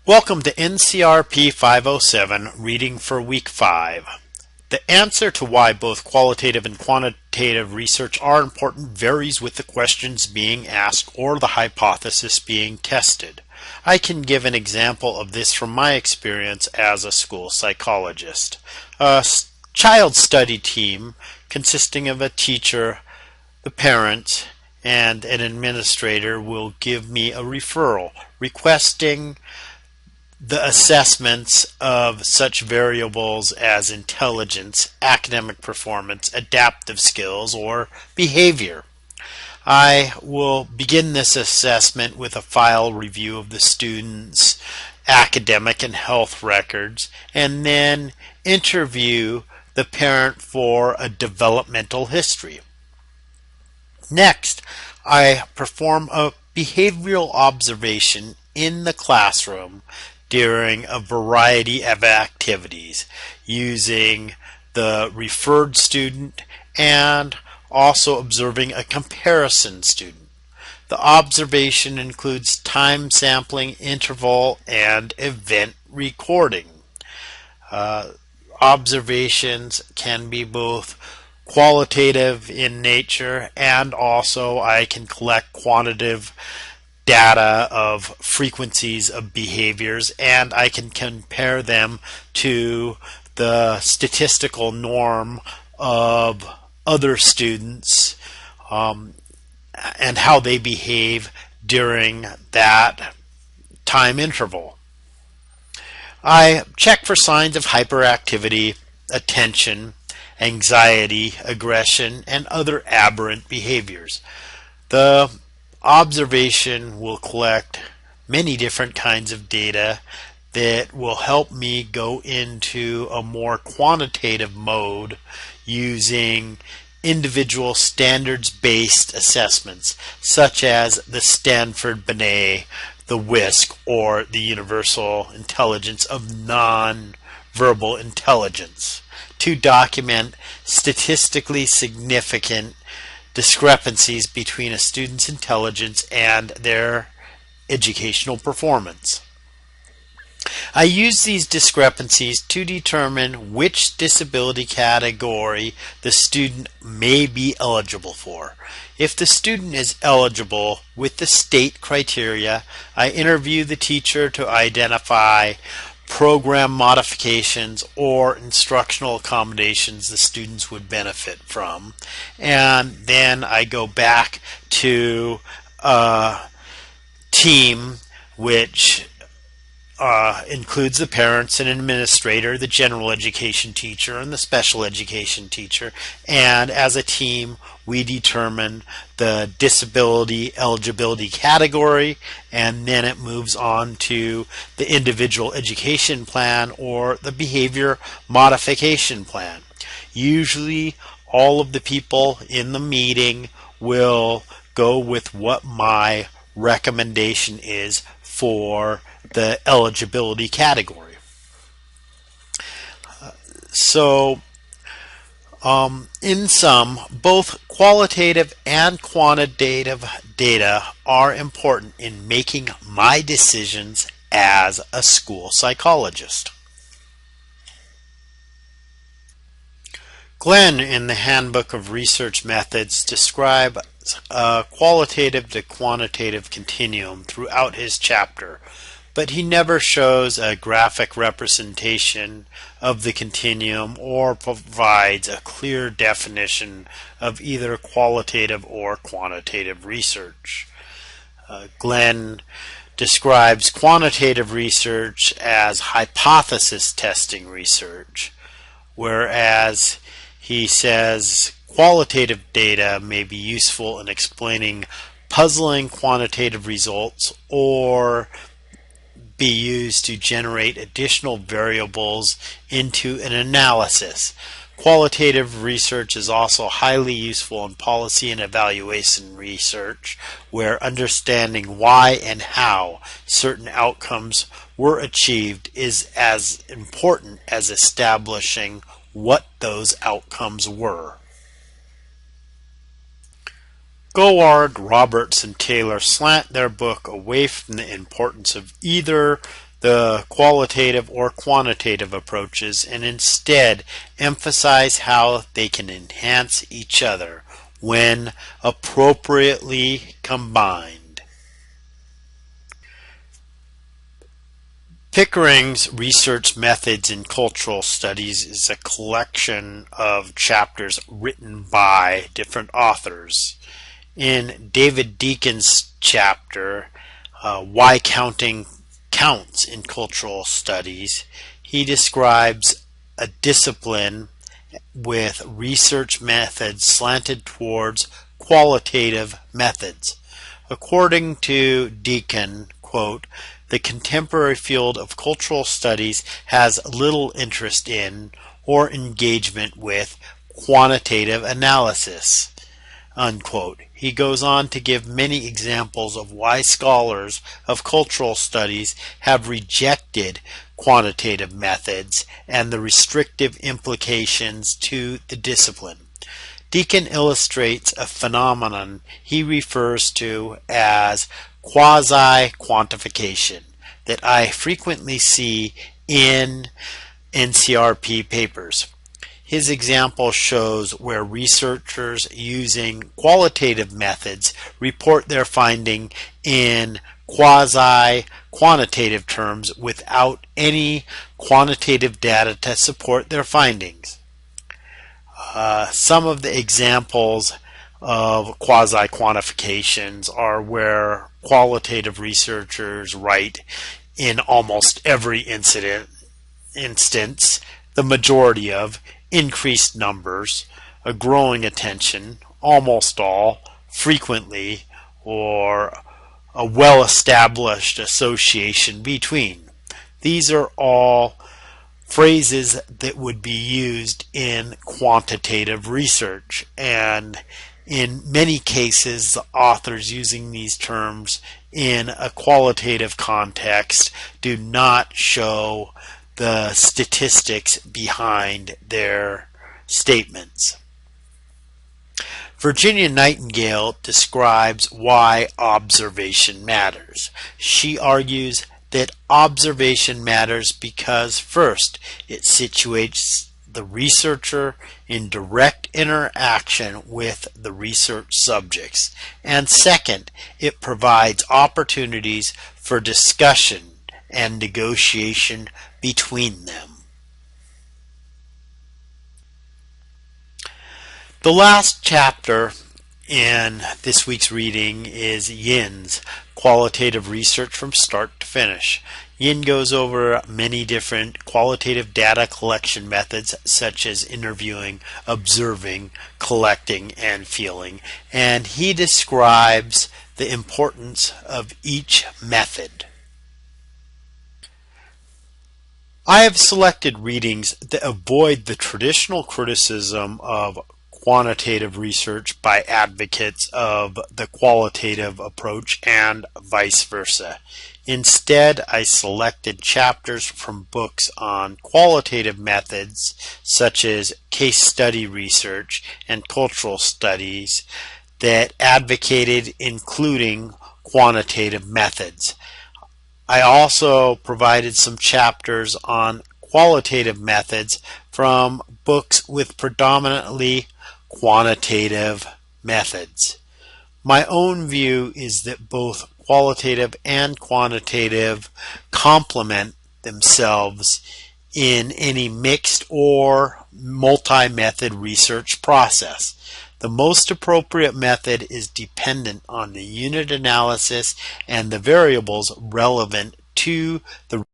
Welcome to NCRP 507, Reading for Week 5. The answer to why both qualitative and quantitative research are important varies with the questions being asked or the hypothesis being tested. I can give an example of this from my experience as a school psychologist. A child study team consisting of a teacher, the parents, and an administrator will give me a referral requesting the assessments of such variables as intelligence, academic performance, adaptive skills, or behavior. I will begin this assessment with a file review of the student's academic and health records, and then interview the parent for a developmental history. Next, I perform a behavioral observation in the classroom during a variety of activities using the referred student and also observing a comparison student. The observation includes time sampling, interval, and event recording. Observations can be both qualitative in nature, and also I can collect quantitative data of frequencies of behaviors, and I can compare them to the statistical norm of other students and how they behave during that time interval. I check for signs of hyperactivity, attention, anxiety, aggression, and other aberrant behaviors. The observation will collect many different kinds of data that will help me go into a more quantitative mode using individual standards-based assessments such as the Stanford-Binet, the WISC, or the Universal Intelligence of Non-Verbal Intelligence to document statistically significant discrepancies between a student's intelligence and their educational performance. I use these discrepancies to determine which disability category the student may be eligible for. If the student is eligible with the state criteria, I interview the teacher to identify program modifications or instructional accommodations the students would benefit from, and then I go back to a team which includes the parents and administrator, the general education teacher, and the special education teacher, and as a team we determine the disability eligibility category, and then it moves on to the individual education plan or the behavior modification plan. Usually all of the people in the meeting will go with what my recommendation is for the eligibility category. In sum, both qualitative and quantitative data are important in making my decisions as a school psychologist. Glenn, in the Handbook of Research Methods, describes a qualitative to quantitative continuum throughout his chapter, but he never shows a graphic representation of the continuum or provides a clear definition of either qualitative or quantitative research. Glenn describes quantitative research as hypothesis testing research, whereas he says qualitative data may be useful in explaining puzzling quantitative results or be used to generate additional variables into an analysis. Qualitative research is also highly useful in policy and evaluation research, where understanding why and how certain outcomes were achieved is as important as establishing what those outcomes were. Goward, Roberts, and Taylor slant their book away from the importance of either the qualitative or quantitative approaches and instead emphasize how they can enhance each other when appropriately combined. Pickering's Research Methods in Cultural Studies is a collection of chapters written by different authors. In David Deacon's chapter, Why Counting Counts in Cultural Studies, he describes a discipline with research methods slanted towards qualitative methods. According to Deacon, quote, the contemporary field of cultural studies has little interest in or engagement with quantitative analysis, unquote. He goes on to give many examples of why scholars of cultural studies have rejected quantitative methods and the restrictive implications to the discipline. Deacon illustrates a phenomenon he refers to as quasi-quantification that I frequently see in NCRP papers. His example shows where researchers using qualitative methods report their finding in quasi-quantitative terms without any quantitative data to support their findings. Some of the examples of quasi-quantifications are where qualitative researchers write in almost every instance, the majority of, increased numbers, a growing attention, almost all, frequently, or a well-established association between. These are all phrases that would be used in quantitative research, and in many cases the authors using these terms in a qualitative context do not show the statistics behind their statements. Virginia Nightingale describes why observation matters. She argues that observation matters because, first, it situates the researcher in direct interaction with the research subjects, and second, it provides opportunities for discussion and negotiation between them. The last chapter in this week's reading is Yin's Qualitative Research from Start to Finish. Yin goes over many different qualitative data collection methods such as interviewing, observing, collecting, and feeling, and he describes the importance of each method. I have selected readings that avoid the traditional criticism of quantitative research by advocates of the qualitative approach and vice versa. Instead, I selected chapters from books on qualitative methods such as case study research and cultural studies that advocated including quantitative methods. I also provided some chapters on qualitative methods from books with predominantly quantitative methods. My own view is that both qualitative and quantitative complement themselves in any mixed or multi-method research process. The most appropriate method is dependent on the unit analysis and the variables relevant to the